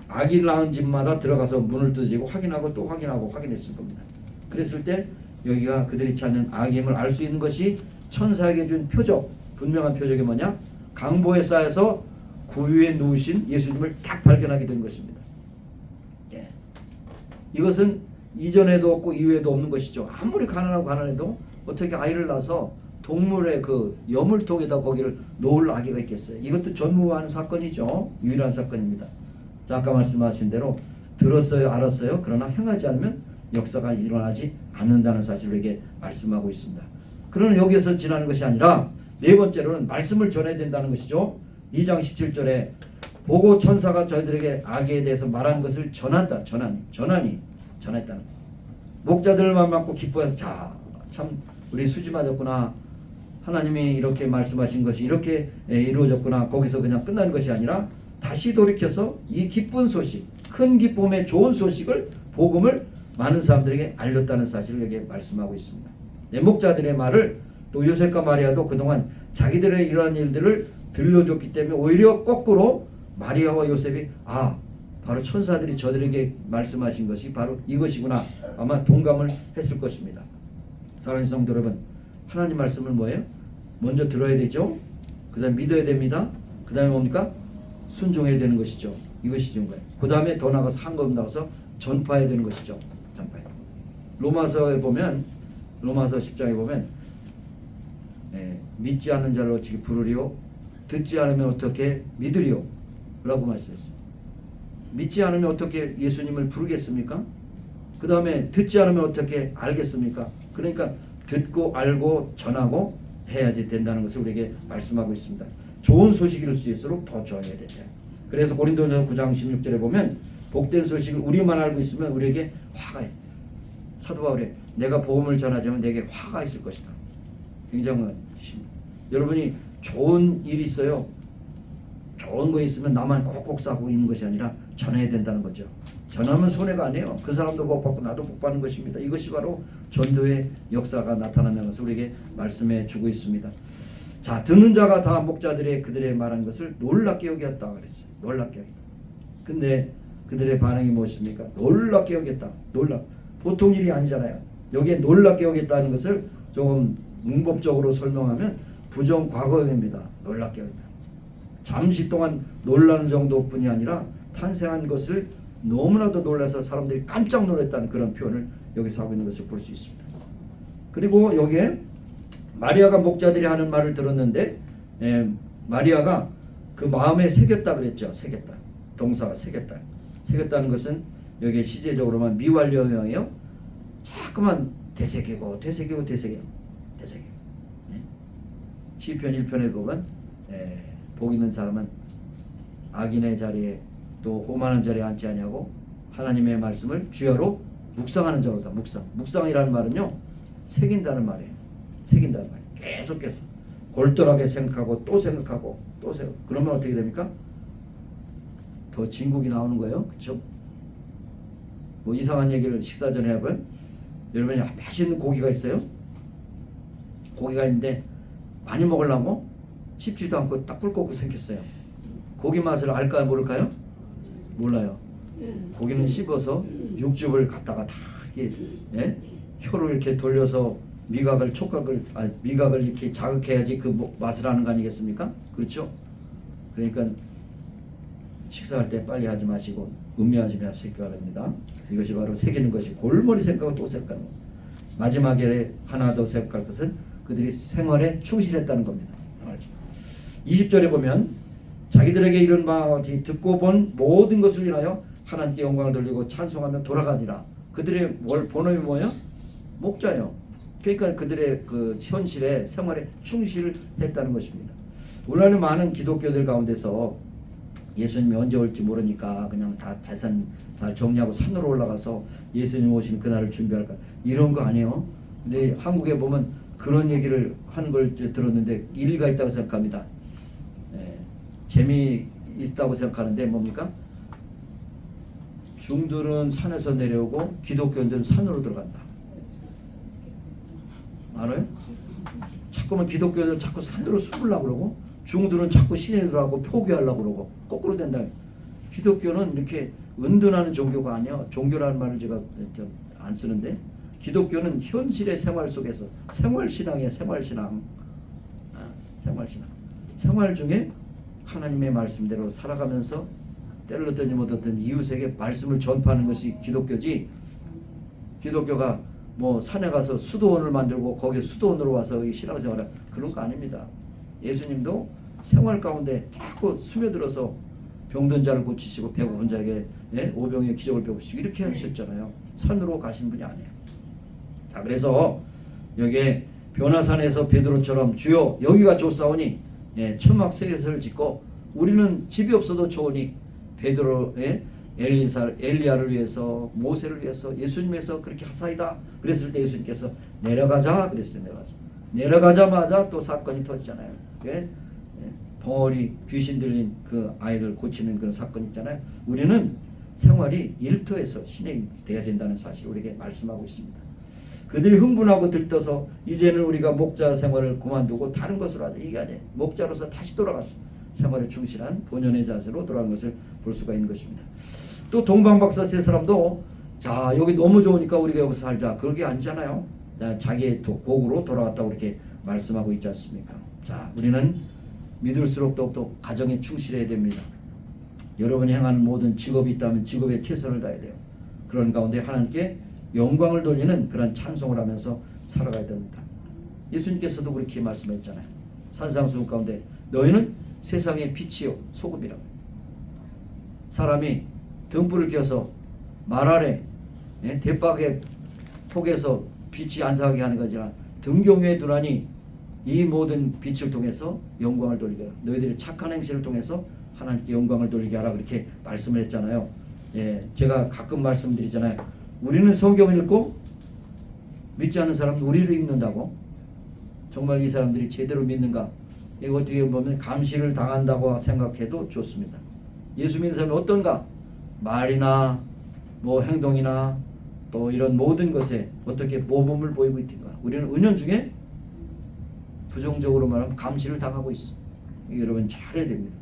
아기 낳은 집마다 들어가서 문을 두드리고 확인하고 또 확인하고 확인했을 겁니다. 그랬을 때 여기가 그들이 찾는 아기임을 알 수 있는 것이 천사에게 준 표적, 분명한 표적이 뭐냐? 강보에 쌓여서 구유에 누우신 예수님을 딱 발견하게 된 것입니다. 예. 이것은 이전에도 없고 이후에도 없는 것이죠. 아무리 가난해도 어떻게 아이를 낳아서 동물의 그 여물통에다 거기를 놓을 아기가 있겠어요. 이것도 전무한 사건이죠. 유일한 사건입니다. 자, 아까 말씀하신 대로 들었어요, 알았어요. 그러나 행하지 않으면 역사가 일어나지 않는다는 사실을 이게 말씀하고 있습니다. 그러나 여기에서 지나는 것이 아니라 네 번째로는 말씀을 전해야 된다는 것이죠. 2장 17절에 보고 천사가 저희들에게 아기에 대해서 말한 것을 전한다. 전하다는 목자들만 만나고 기뻐해서 자, 참 우리 수지 맞았구나. 하나님이 이렇게 말씀하신 것이 이렇게 이루어졌구나. 거기서 그냥 끝나는 것이 아니라 다시 돌이켜서 이 기쁜 소식, 큰 기쁨의 좋은 소식을, 복음을 많은 사람들에게 알렸다는 사실을 여기에 말씀하고 있습니다. 목자들의 말을 또 요셉과 마리아도 그동안 자기들의 일어난 일들을 들려줬기 때문에 오히려 거꾸로 마리아와 요셉이 바로 천사들이 저들에게 말씀하신 것이 바로 이것이구나 아마 동감을 했을 것입니다. 사랑하는 성도 여러분, 하나님 말씀을 뭐예요? 먼저 들어야 되죠. 그 다음에 믿어야 됩니다. 그 다음에 뭡니까? 순종해야 되는 것이죠. 이것이 좋은 거예요. 그 다음에 더 나가서 한검 나가서 전파해야 되는 것이죠. 전파해. 로마서에 보면, 로마서 10장에 보면 믿지 않는 자를 어떻게 부르리요? 듣지 않으면 어떻게 믿으리요? 라고 말씀했습니다. 믿지 않으면 어떻게 예수님을 부르겠습니까? 그 다음에 듣지 않으면 어떻게 알겠습니까? 그러니까 듣고 알고 전하고 해야지 된다는 것을 우리에게 말씀하고 있습니다. 좋은 소식일 수있을수록 더 전해야 된다. 그래서 고린도전서 9장 16절에 보면 복된 소식을 우리만 알고 있으면 우리에게 화가 있어. 사도 바울이 내가 복음을 전하자면 내게 화가 있을 것이다. 굉장한 여러분이 좋은 일이 있어요. 좋은 거 있으면 나만 꼭꼭 싸고 있는 것이 아니라 전해야 된다는 거죠. 전하면 손해가 아니에요. 그 사람도 복 받고 나도 복 받는 것입니다. 이것이 바로 전도의 역사가 나타나는 것을 우리에게 말씀해 주고 있습니다. 자, 듣는 자가 다 목자들의 그들의 말한 것을 놀랍게 여겼다 그랬어요. 놀랍게 여겼다. 근데 그들의 반응이 무엇입니까? 놀랍게 여겼다. 보통 일이 아니잖아요. 여기에 놀랍게 여겼다는 것을 조금 문법적으로 설명하면 부정 과거형입니다. 놀랍게 여겼다. 잠시 동안 놀라는 정도뿐이 아니라 탄생한 것을 너무나도 놀라서 사람들이 깜짝 놀랐다는 그런 표현을 여기서 하고 있는 것을 볼 수 있습니다. 그리고 여기에 마리아가 목자들이 하는 말을 들었는데 마리아가 그 마음에 새겼다 그랬죠. 새겼다. 동사가 새겼다. 새겼다는 것은 여기에 시제적으로만 미완료형이에요. 자꾸만 되새기고 시편 1편에 보면 복 있는 사람은 악인의 자리에 또 오만한 자리에 앉지 아니하고 하나님의 말씀을 주야로 묵상하는 자로다. 묵상이라는 말은요, 새긴다는 말이에요. 새긴다는 말이에요. 계속해서 골똘하게 생각하고 또 생각하고 그러면 어떻게 됩니까? 더 진국이 나오는 거예요. 그렇죠? 뭐 이상한 얘기를 식사 전에 해보면 여러분이 맛있는 고기가 있어요. 고기가 있는데 많이 먹으려고 씹지도 않고 딱 꿀 꽂고 생겼어요. 고기 맛을 알까요, 모를까요? 몰라요. 고기는 씹어서 육즙을 갖다가 다 혀로 이렇게 돌려서 미각을 이렇게 자극해야지 그 맛을 아는 거 아니겠습니까? 그렇죠? 그러니까 식사할 때 빨리 하지 마시고 음미하지 마시기 바랍니다. 이것이 바로 새기는 것이 골머리 생각하고 또 생각하는 것. 마지막에 하나 더 생각할 것은 그들이 생활에 충실했다는 겁니다. 20절에 보면 자기들에게 이른 바 듣고 본 모든 것을 인하여 하나님께 영광을 돌리고 찬송하며 돌아가니라. 그들의 본업이 뭐예요? 목자예요. 그러니까 그들의 그 현실에 생활에 충실했다는 것입니다. 오늘날 많은 기독교들 가운데서 예수님이 언제 올지 모르니까 그냥 다 재산 잘 정리하고 산으로 올라가서 예수님 오시는 그날을 준비할까 이런 거 아니에요. 근데 한국에 보면 그런 얘기를 하는 걸 들었는데 일리가 있다고 생각합니다. 재미있다고 생각하는데 뭡니까? 중들은 산에서 내려오고 기독교인들은 산으로 들어간다. 알아요? 자꾸만 기독교인들은 자꾸 산으로 숨으려고 그러고 중들은 자꾸 시내 들어가고 포기하려고 그러고 거꾸로 된다. 기독교는 이렇게 은둔하는 종교가 아니야. 종교라는 말을 제가 안 쓰는데 기독교는 현실의 생활 속에서 생활신앙이에요. 생활신앙. 생활신앙. 생활 중에 하나님의 말씀대로 살아가면서 때를 얻든지 못 얻든 이웃에게 말씀을 전파하는 것이 기독교지. 기독교가 뭐 산에 가서 수도원을 만들고 거기에 수도원으로 와서 신앙생활을 그런 거 아닙니다. 예수님도 생활 가운데 자꾸 스며들어서 병든 자를 고치시고 배고픈 자에게 오병이어 기적을 베푸시고 이렇게 하셨잖아요. 산으로 가신 분이 아니에요. 자, 그래서 여기에 변화산에서 베드로처럼 주여 여기가 좋사오니 천막 셋을 짓고 우리는 집이 없어도 좋으니 베드로 엘리야를 위해서 모세를 위해서 예수님 위해서 그렇게 하사이다. 그랬을 때 예수님께서 내려가자 그랬어요. 내려가자마자 또 사건이 터지잖아요. 벙어리 귀신 들린 그 아이들 고치는 그런 사건 있잖아요. 우리는 생활이 일터에서 신행이 돼야 된다는 사실을 우리에게 말씀하고 있습니다. 그들이 흥분하고 들떠서 이제는 우리가 목자 생활을 그만두고 다른 것으로 하자. 이게 아니에요. 목자로서 다시 돌아갔어. 생활에 충실한 본연의 자세로 돌아간 것을 볼 수가 있는 것입니다. 또 동방박사 세 사람도 자 여기 너무 좋으니까 우리가 여기서 살자. 그게 아니잖아요. 자기의 고국으로 돌아왔다고 이렇게 말씀하고 있지 않습니까? 자, 우리는 믿을수록 더욱더 가정에 충실해야 됩니다. 여러분이 행하는 모든 직업이 있다면 직업에 최선을 다해야 돼요. 그런 가운데 하나님께 영광을 돌리는 그런 찬송을 하면서 살아가야 됩니다. 예수님께서도 그렇게 말씀했잖아요. 산상수훈 가운데 너희는 세상의 빛이요 소금이라고. 사람이 등불을 켜서 말 아래 대박의 폭에서 빛이 안 사게 하는 거지만 등경에 두라니 이 모든 빛을 통해서 영광을 돌리게 하라. 너희들의 착한 행실을 통해서 하나님께 영광을 돌리게 하라. 그렇게 말씀을 했잖아요. 제가 가끔 말씀드리잖아요. 우리는 성경을 읽고 믿지 않는 사람은 우리를 읽는다고. 정말 이 사람들이 제대로 믿는가? 이거 어떻게 보면 감시를 당한다고 생각해도 좋습니다. 예수 믿는 사람이 어떤가? 말이나 뭐 행동이나 또 이런 모든 것에 어떻게 모범을 보이고 있든가. 우리는 은연중에 부정적으로 말하면 감시를 당하고 있어. 여러분 잘해야 됩니다.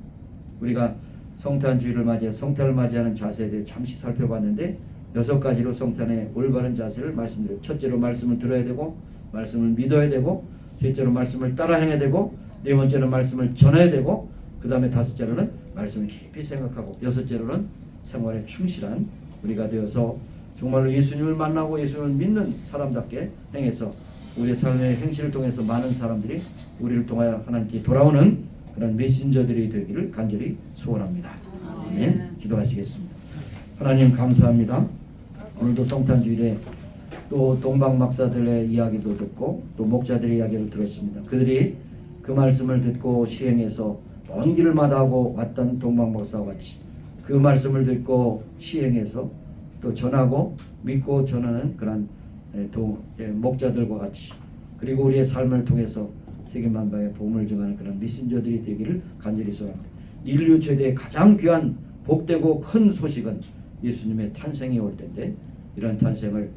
우리가 성탄주의를 맞이해 성탄을 맞이하는 자세에 대해 잠시 살펴봤는데 6가지로 성탄의 올바른 자세를 말씀드려요. 첫째로 말씀을 들어야 되고 말씀을 믿어야 되고 셋째로 말씀을 따라 행해야 되고 네 번째로 말씀을 전해야 되고 그 다음에 다섯째로는 말씀을 깊이 생각하고 여섯째로는 생활에 충실한 우리가 되어서 정말로 예수님을 만나고 예수님을 믿는 사람답게 행해서 우리의 삶의 행실을 통해서 많은 사람들이 우리를 통하여 하나님께 돌아오는 그런 메신저들이 되기를 간절히 소원합니다. 아멘. 기도하시겠습니다. 하나님 감사합니다. 오늘도 성탄주일에 또 동방 막사들의 이야기도 듣고 또 목자들의 이야기를 들었습니다. 그들이 그 말씀을 듣고 시행해서 먼 길을 마다하고 왔던 동방 목사와 같이 그 말씀을 듣고 시행해서 또 전하고 믿고 전하는 그런 목자들과 같이 그리고 우리의 삶을 통해서 세계 만방에 복음을 증하는 그런 메신저들이 되기를 간절히 소원합니다. 인류 최대의 가장 귀한 복되고 큰 소식은 예수님의 탄생이 올 텐데 이런 탄생을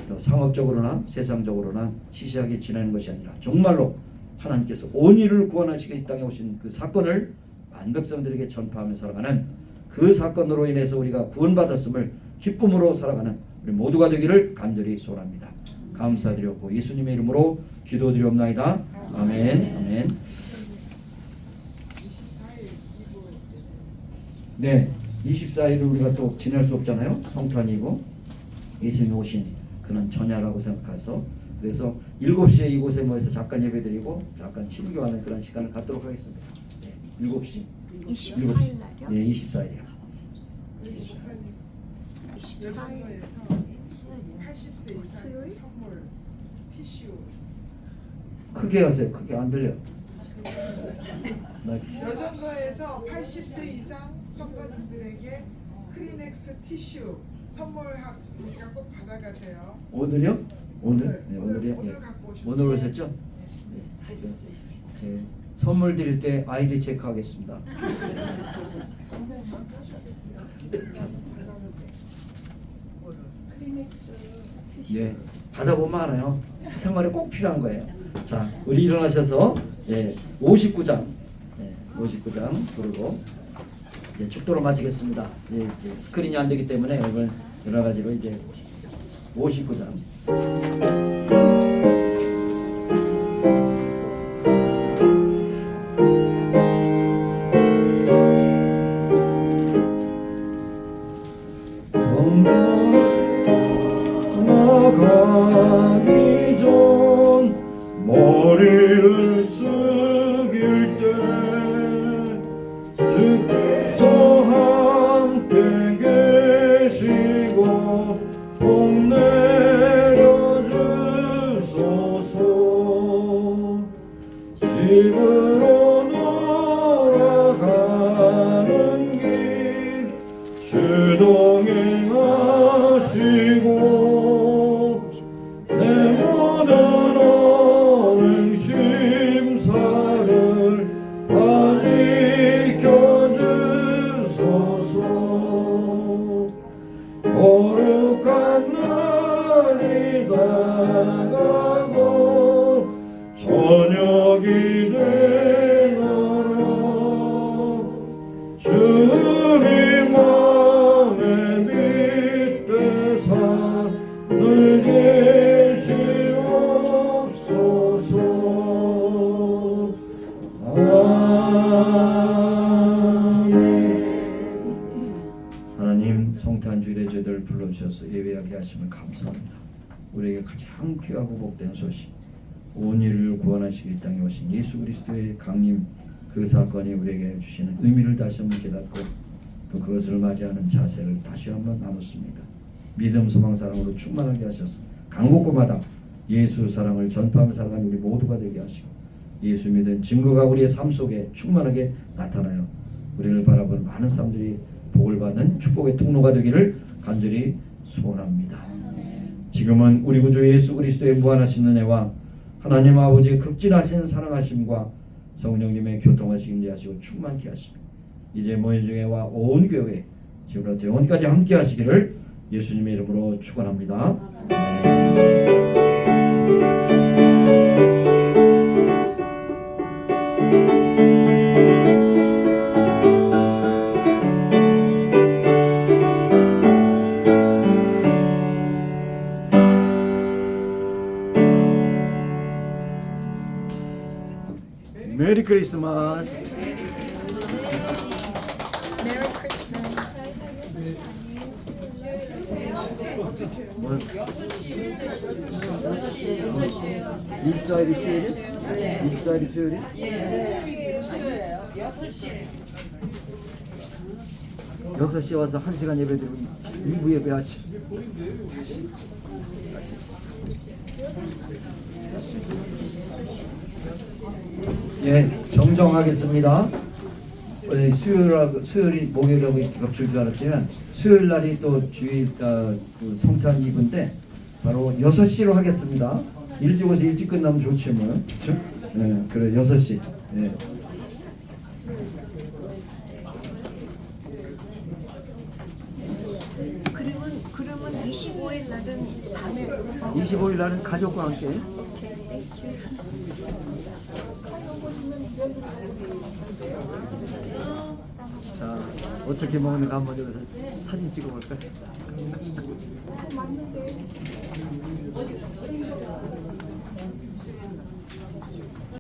또 상업적으로나 세상적으로나 시시하게 지내는 것이 아니라 정말로 하나님께서 온 인류를 구원하시기 이 땅에 오신 그 사건을 만백성들에게 전파하며 살아가는 그 사건으로 인해서 우리가 구원받았음을 기쁨으로 살아가는 우리 모두가 되기를 간절히 소원합니다. 감사드렸고 예수님의 이름으로 기도드리옵나이다. 아멘. 아멘. 24일 이브 네, 24일을 우리가 또 지낼 수 없잖아요. 성탄이고 예수님이 오신 그런 전야라고 생각해서 그래서 7시에 이곳에 모여서 잠깐 예배드리고 잠깐 친교하는 그런 시간을 갖도록 하겠습니다. 네, 7시. 24일 날이요? 네, 24일이요. 그리고 목사님 여정거에서 80세 이상 선물 티슈 크게 하세요. 크게 안 들려. 여정거에서 80세 이상 성도님들에게 크리넥스 티슈 선물하니까 꼭 받아가세요. 오늘요? 오늘? 네, 오늘이요? 오늘 네. 갖고 오셨죠? 오늘 오셨죠? 네. 제 선물 드릴 때 아이디 체크하겠습니다. 예, 받아보면 알아요. 생활에 꼭 필요한 거예요. 자, 우리 일어나셔서 59장 59장 부르고 축도로 마치겠습니다. 스크린이 안 되기 때문에 이걸 여러 가지로 이제 59장. 나가기 전 머리를 숙일 때 주께서 함께 계시고 복 내려 주소서. 집으로 돌아가는 길 주 동행하시고 내 모든 언행 심사를 다 지켜주소서. 거룩한 날이 다가고 저녁이 되도록 주님 맘에 빛대사 늘 계시옵소서. 하나님, 성탄 주일에 저희들을 불러주셔서 예배하게 하시면 감사합니다. 우리에게 가장 귀하고 복된 소식, 온 인류를 구원하시기 이 땅에 오신 예수 그리스도의 강림, 그 사건이 우리에게 주시는 의미를 다시 한번 깨닫고 또 그것을 맞이하는 자세를 다시 한번 나눴습니다. 믿음, 소망, 사랑으로 충만하게 하셔서 강곡고마다 예수 사랑을 전파하며 살아가는 우리 모두가 되게 하시고 예수 믿은 증거가 우리의 삶 속에 충만하게 나타나요 우리를 바라보는 많은 사람들이 복을 받는 축복의 통로가 되기를 간절히 소원합니다. 지금은 우리 구주 예수 그리스도의 무한하신 은혜와 하나님 아버지의 극진하신 사랑하심과 성령님의 교통하시게 하시고 충만케 하시고 이제 모인 중에와 온 교회 지금부터 영원까지 함께 하시기를 예수님의 이름으로 축원합니다. 메리 크리스마스. 뭐 24일이 수요일이? 24일이 수요일이? 6시에 와서 1시간 예배 드리고 2부 예배하지. 예, 정정하겠습니다. 수요일이 목요일하고 이렇게 겹칠 줄 알았지만 수요일 날이 또 주일 그 성탄 이브인데 바로 6시로 하겠습니다. 일찍 오서 일찍 끝나면 좋지 뭐. 그래 6시. 예. 그러면 25일 날은 밤에 25일 날은 가족과 함께. 자, 어떻게 먹는가 한번 여기서 사진 찍어볼까요?